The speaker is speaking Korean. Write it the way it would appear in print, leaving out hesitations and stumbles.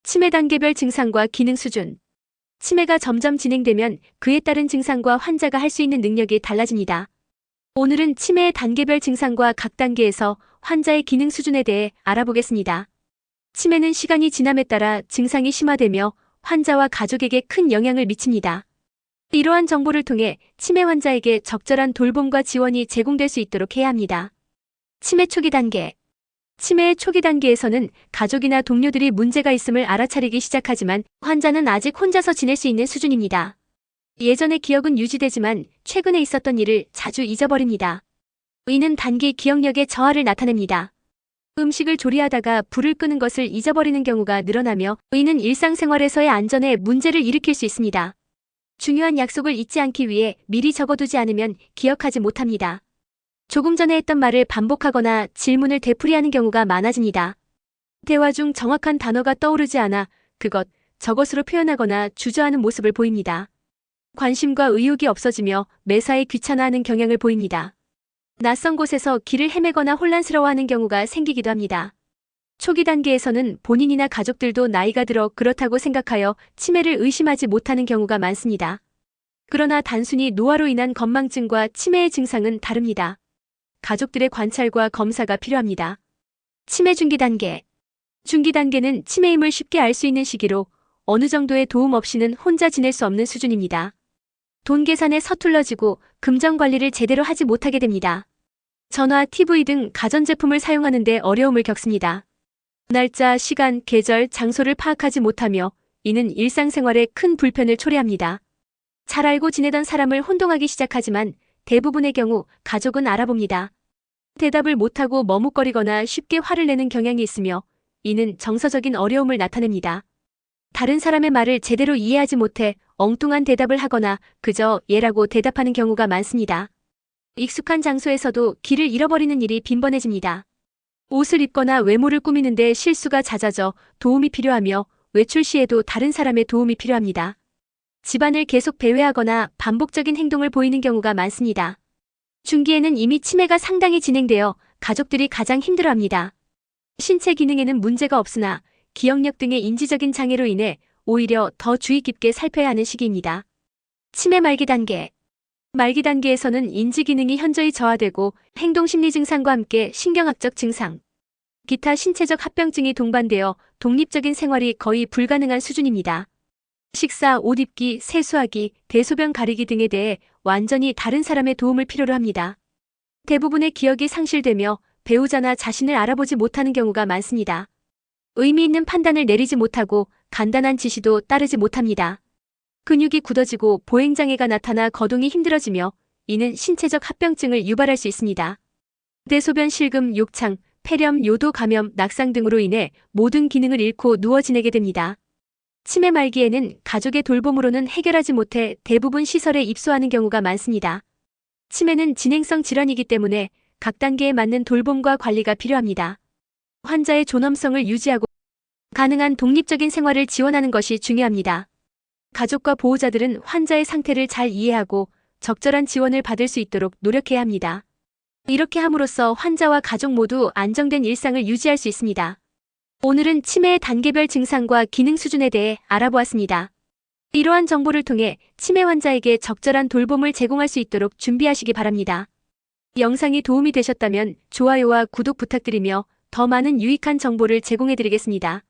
치매 단계별 증상과 기능 수준. 치매가 점점 진행되면 그에 따른 증상과 환자가 할 수 있는 능력이 달라집니다. 오늘은 치매의 단계별 증상과 각 단계에서 환자의 기능 수준에 대해 알아보겠습니다. 치매는 시간이 지남에 따라 증상이 심화되며 환자와 가족에게 큰 영향을 미칩니다. 이러한 정보를 통해 치매 환자에게 적절한 돌봄과 지원이 제공될 수 있도록 해야 합니다. 치매 초기 단계. 치매의 초기 단계에서는 가족이나 동료들이 문제가 있음을 알아차리기 시작하지만 환자는 아직 혼자서 지낼 수 있는 수준입니다. 예전의 기억은 유지되지만 최근에 있었던 일을 자주 잊어버립니다. 이는 단기 기억력의 저하를 나타냅니다. 음식을 조리하다가 불을 끄는 것을 잊어버리는 경우가 늘어나며 이는 일상생활에서의 안전에 문제를 일으킬 수 있습니다. 중요한 약속을 잊지 않기 위해 미리 적어두지 않으면 기억하지 못합니다. 조금 전에 했던 말을 반복하거나 질문을 되풀이하는 경우가 많아집니다. 대화 중 정확한 단어가 떠오르지 않아 그것, 저것으로 표현하거나 주저하는 모습을 보입니다. 관심과 의욕이 없어지며 매사에 귀찮아하는 경향을 보입니다. 낯선 곳에서 길을 헤매거나 혼란스러워하는 경우가 생기기도 합니다. 초기 단계에서는 본인이나 가족들도 나이가 들어 그렇다고 생각하여 치매를 의심하지 못하는 경우가 많습니다. 그러나 단순히 노화로 인한 건망증과 치매의 증상은 다릅니다. 가족들의 관찰과 검사가 필요합니다. 치매 중기 단계. 중기 단계는 치매임을 쉽게 알 수 있는 시기로 어느 정도의 도움 없이는 혼자 지낼 수 없는 수준입니다. 돈 계산에 서툴러지고 금전 관리를 제대로 하지 못하게 됩니다. 전화, TV 등 가전제품을 사용하는 데 어려움을 겪습니다. 날짜, 시간, 계절, 장소를 파악하지 못하며 이는 일상생활에 큰 불편을 초래합니다. 잘 알고 지내던 사람을 혼동하기 시작하지만 대부분의 경우 가족은 알아봅니다. 대답을 못하고 머뭇거리거나 쉽게 화를 내는 경향이 있으며 이는 정서적인 어려움을 나타냅니다. 다른 사람의 말을 제대로 이해하지 못해 엉뚱한 대답을 하거나 그저 예라고 대답하는 경우가 많습니다. 익숙한 장소에서도 길을 잃어버리는 일이 빈번해집니다. 옷을 입거나 외모를 꾸미는데 실수가 잦아져 도움이 필요하며 외출 시에도 다른 사람의 도움이 필요합니다. 집안을 계속 배회하거나 반복적인 행동을 보이는 경우가 많습니다. 중기에는 이미 치매가 상당히 진행되어 가족들이 가장 힘들어합니다. 신체 기능에는 문제가 없으나 기억력 등의 인지적인 장애로 인해 오히려 더 주의 깊게 살펴야 하는 시기입니다. 치매 말기 단계. 말기 단계에서는 인지 기능이 현저히 저하되고 행동심리 증상과 함께 신경학적 증상, 기타 신체적 합병증이 동반되어 독립적인 생활이 거의 불가능한 수준입니다. 식사, 옷 입기, 세수하기, 대소변 가리기 등에 대해 완전히 다른 사람의 도움을 필요로 합니다. 대부분의 기억이 상실되며 배우자나 자신을 알아보지 못하는 경우가 많습니다. 의미 있는 판단을 내리지 못하고 간단한 지시도 따르지 못합니다. 근육이 굳어지고 보행장애가 나타나 거동이 힘들어지며 이는 신체적 합병증을 유발할 수 있습니다. 대소변 실금, 욕창, 폐렴, 요도 감염, 낙상 등으로 인해 모든 기능을 잃고 누워 지내게 됩니다. 치매 말기에는 가족의 돌봄으로는 해결하지 못해 대부분 시설에 입소하는 경우가 많습니다. 치매는 진행성 질환이기 때문에 각 단계에 맞는 돌봄과 관리가 필요합니다. 환자의 존엄성을 유지하고 가능한 독립적인 생활을 지원하는 것이 중요합니다. 가족과 보호자들은 환자의 상태를 잘 이해하고 적절한 지원을 받을 수 있도록 노력해야 합니다. 이렇게 함으로써 환자와 가족 모두 안정된 일상을 유지할 수 있습니다. 오늘은 치매의 단계별 증상과 기능 수준에 대해 알아보았습니다. 이러한 정보를 통해 치매 환자에게 적절한 돌봄을 제공할 수 있도록 준비하시기 바랍니다. 영상이 도움이 되셨다면 좋아요와 구독 부탁드리며 더 많은 유익한 정보를 제공해드리겠습니다.